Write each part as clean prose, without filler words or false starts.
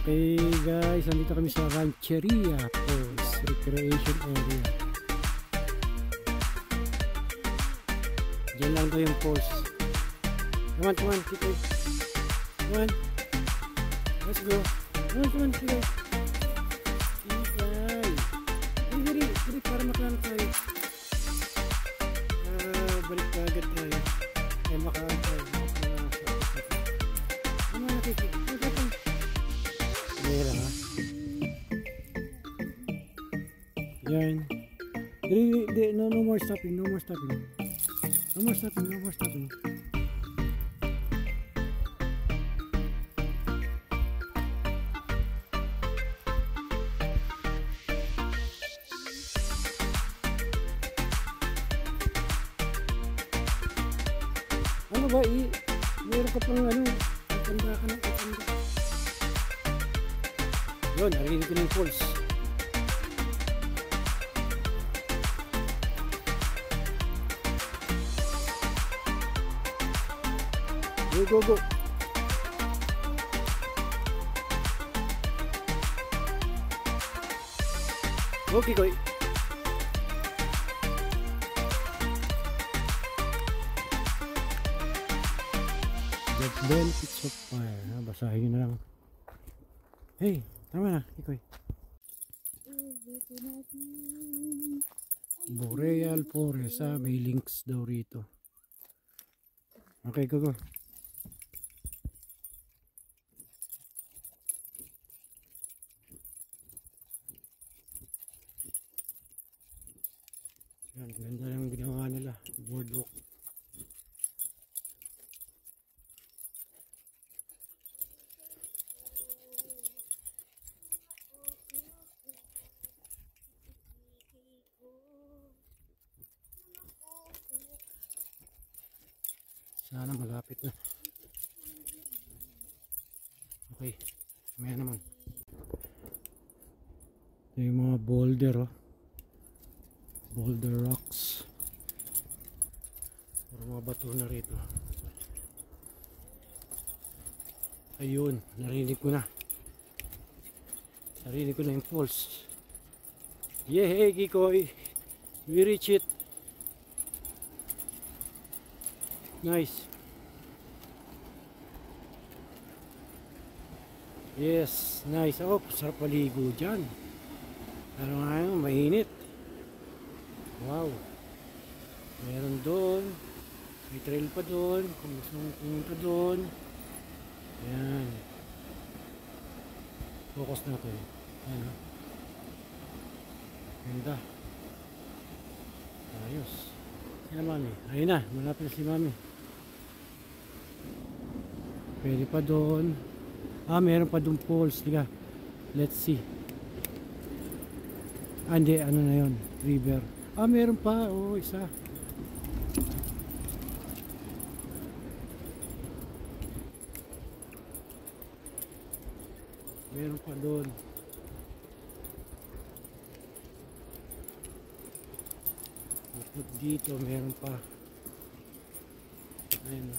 Okay guys, nandito kami sa Rancheria Falls Recreation Area. Diyan lang to yung falls. Come on, Kikoy. Come on. Let's go. Come on, Kikoy. Dili, para makaano tayo. Balik ka agad tayo. Makaano tayo. Ano na, Kikoy? Meron ha. Yan. No more stopping. No more stopping. Ano ba meron ka pang katanda ka ng katanda. Yun, narinig ko ng falls. Go. Okay, Koy. The benefits of fire. Basahin nyo na lang. Hey, tama na, Koy. Boreal Forest, may links daw rito. Okay, go. Yan, ganda yung ginawa nila, boardwalk. Sana malapit na. Okay, may naman. Ito yung mga boulder, boulder rocks. Puro mga bato na rito. Ayun, narinig ko na yung falls. Yehey, Kikoy, we reach it. Nice. Yes, nice. Oh, sarap paligo dyan. Ano nga yun, mainit. Wow. Meron doon. May trail pa doon. Kung gusto mong pumunta doon. Ayan. Focus natin. Ayan. Ganda. Ayos. Yan, Mami. Ayun na. Malapit na si Mami. Pwede pa doon. Meron pa doon falls. Diga. Let's see. Hindi. Ano na yun? River. Meron pa. Isa. Meron pa doon. Bukod dito, meron pa. Ayun.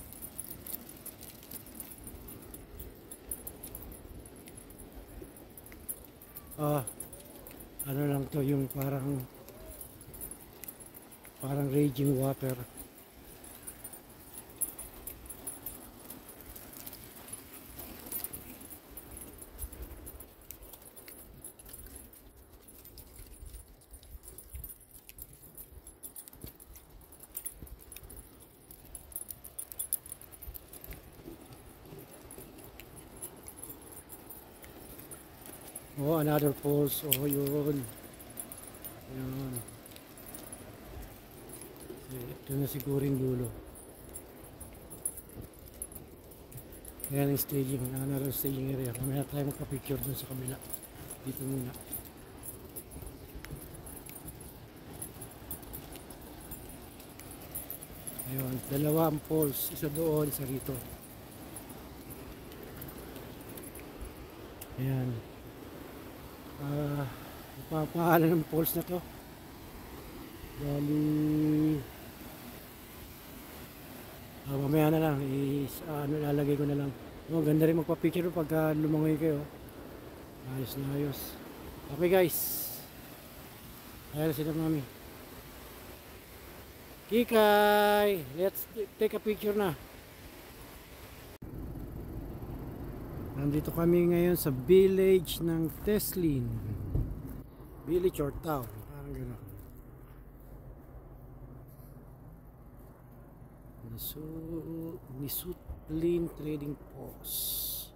Ano lang to, yung parang raging water. Another falls. Yun. Yun. Ito na siguro yung dulo. Yan yung staging. Another staging area. Mamaya tayo magpa-picture dun sa kabila. Dito muna. Ayun. Dalawa ang falls. Isa doon, isa rito. Ayan. Papahalan ng falls na to. Bali mamaya na lang ano, lalagay ko na lang. Oh, ganda rin magpa-picture pagka lumangoy kayo. Ayos na ayos. Okay guys. Ayan sila mami. Kikay! Let's take a picture na. Nandito kami ngayon sa village ng Teslin. Village or town. Parang gano'n. Nisutlin Trading Post.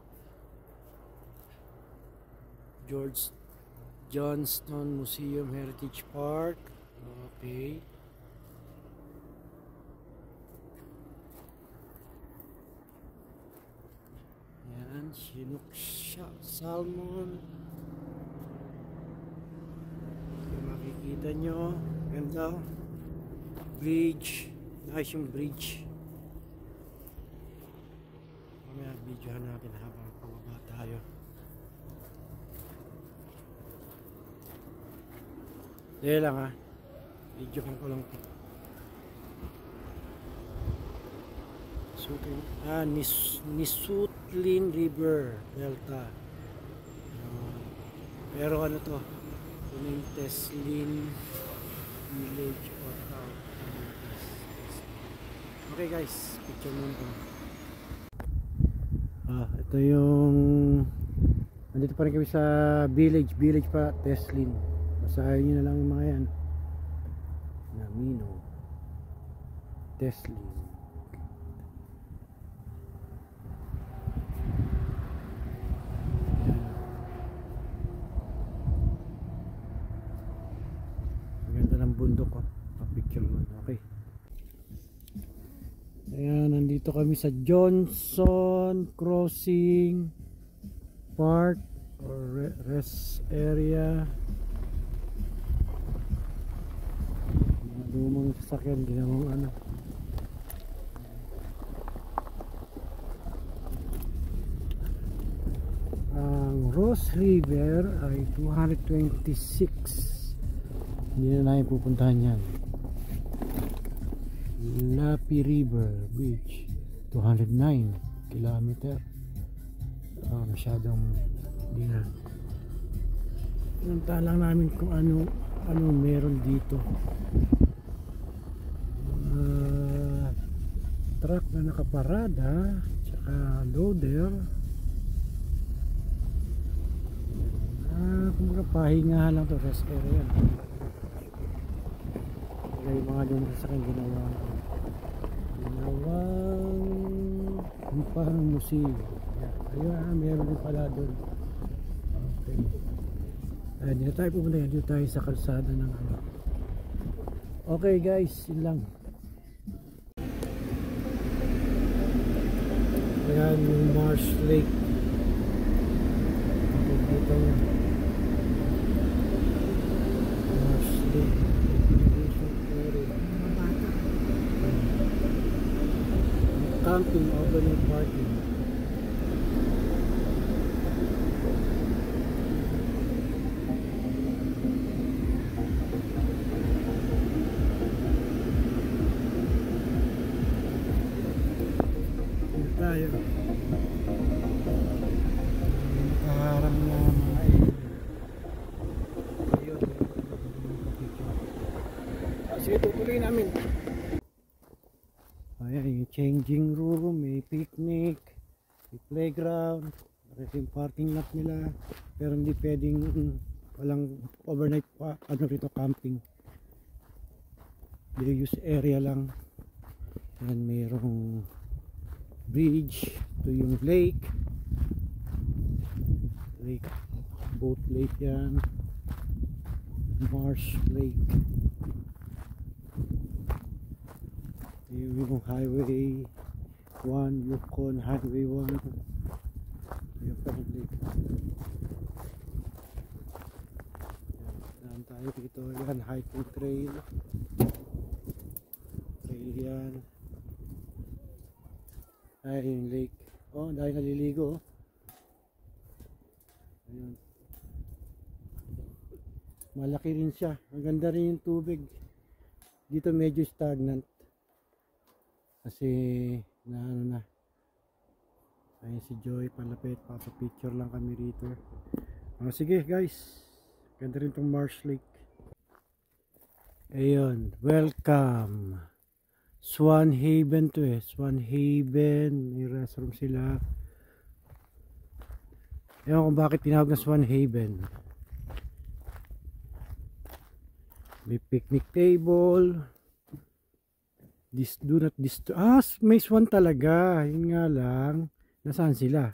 George Johnston Museum Heritage Park. Okay. Yan, Chinook Salmon. Kung makikita nyo, ganda. Bridge. Nice yung bridge. Mamaya videohan natin habang pababa tayo. Dahil lang ha. Videohan ko lang ito. Nisutlin River Delta. Pero ano to? Ito na yung Teslin Village or Town. Okay guys, picture muna ko. Ito yung nandito pa rin kami sa village pa, Teslin. Basahin nyo na lang yung mga yan. Namino Teslin. Ganda ng bundok ko. Pa-picture mo. Okay. Ayan, nandito kami sa Johnson Crossing Park or rest area. Mga lumang sasakyan, ginawang ano. Ang Ross River ay 226. Hindi na namin pupuntahan yan. Lapi River Bridge 209 kilometer. Masyadong hindi na. Pinunta lang namin kung ano meron dito. Truck na nakaparada tsaka loader. Kumbaga pahingahan lang to, rest area yan. Yung mga lumang sa akin ginawang parang museum. Ayun, meron din pala doon. Okay. Dito tayo pupunta yan. Dito tayo sa kalsada ng ano. Okay guys, yun lang. Ayan yung Marsh Lake. Dito yan. Marsh Lake. Camping, overnight parking. Tayo nakaharang na mga ayun. Sige, tutuloy namin. Ayan yung changing room, may picnic, may playground, yung parking lot nila, pero hindi pwedeng walang overnight pa, ano rito, camping. Use area lang. Ayan, mayroong bridge, ito yung lake, boat lake yan, Marsh Lake. Yung highway 1, Yukon highway 1. Yung parang lake. Yan tayo dito. Yan, hiking trail yan. Ay, yung lake. Oh, dahil naliligo. Ayun. Malaki rin siya. Maganda rin yung tubig. Dito medyo stagnant. Kasi na ano na, Ayun si Joy palapit, picture lang kami rito. Sige guys, ganda rin tong Marsh Lake. Ayun, welcome. Swan Haven to Swan Haven, may restroom sila. Ewan kung bakit tinawag na Swan Haven. May picnic table. Do not disturb. May swan talaga. Yun nga lang. Nasaan sila?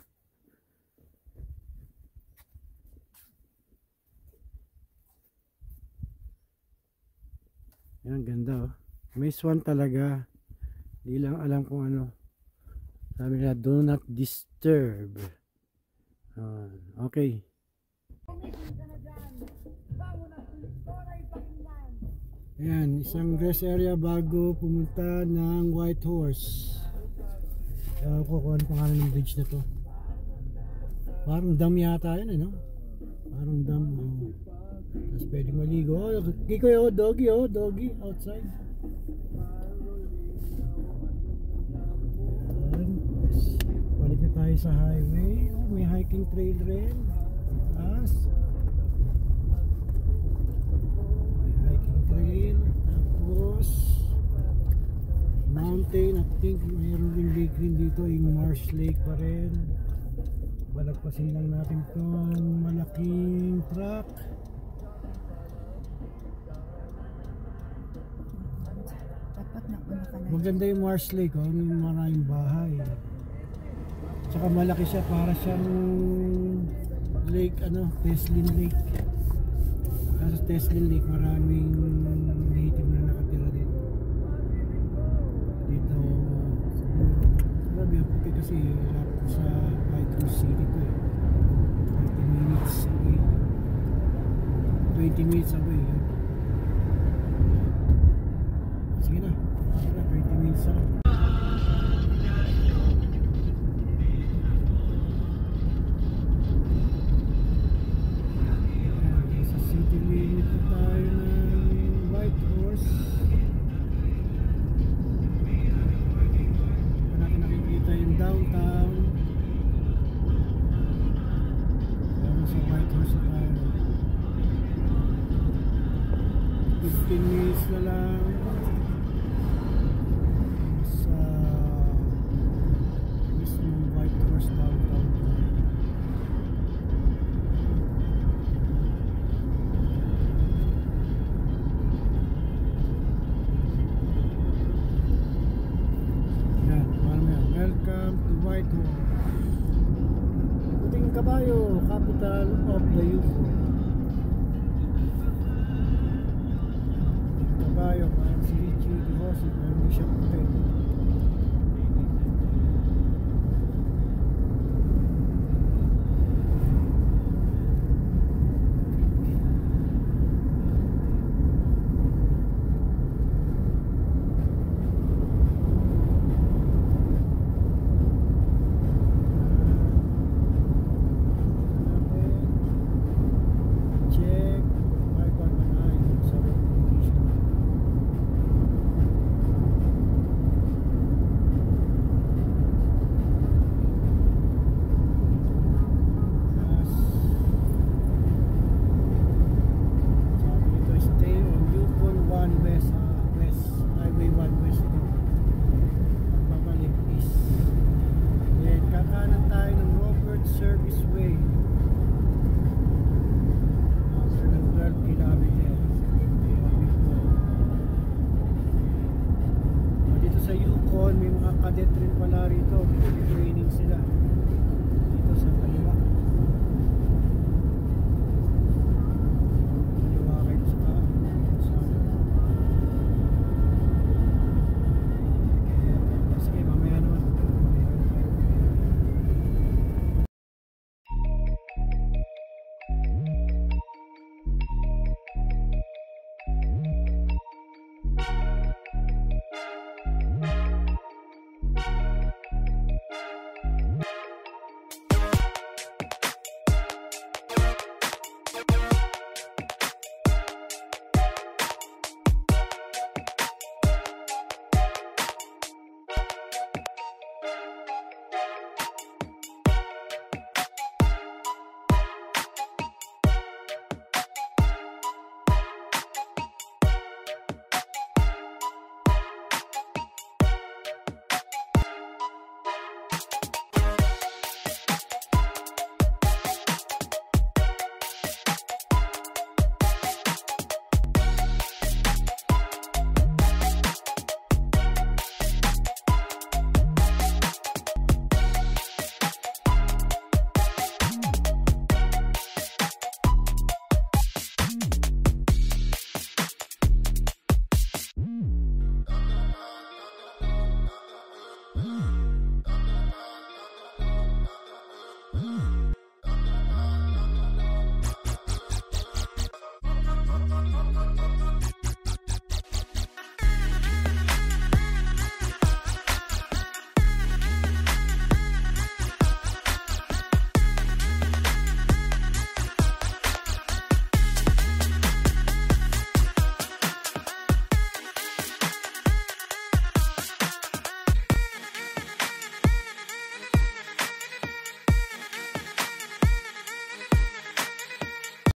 Yan, ganda oh. May swan talaga. Di lang alam kung ano. Sabi nila, do not disturb. Okay. Ayan, isang rest area bago pumunta ng White Horse. Ewan ko kung ano pangalan ng bridge na to. Parang dam yata yun, no? Parang dam. Tapos pwede maligo. Kikoy, doggy, doggy outside. Ayan. Balik na tayo sa highway. May hiking trail rin. Taas. Tapos mountain, I think mayroon ring lake rin dito, yung Marsh Lake pa rin. Balagpasin lang natin tong malaking truck. Maganda yung Marsh Lake, maraming bahay. Tsaka malaki siya, para siyang lake, Teslin Lake. Sa Teslin Lake, maraming native na nakatira din. Dito, grabe, puti kasi lapit sa White Horse City ko 30 minutes away. 20 minutes away. Sige na, 20 minutes away. Na lang sa mismong White Horse downtown. Yan, welcome to White Horse. Puting Kabayo, capital of the Yukon. Kabayo, parang si Richie Di Rossi, pero hindi siya puti. Cadet rin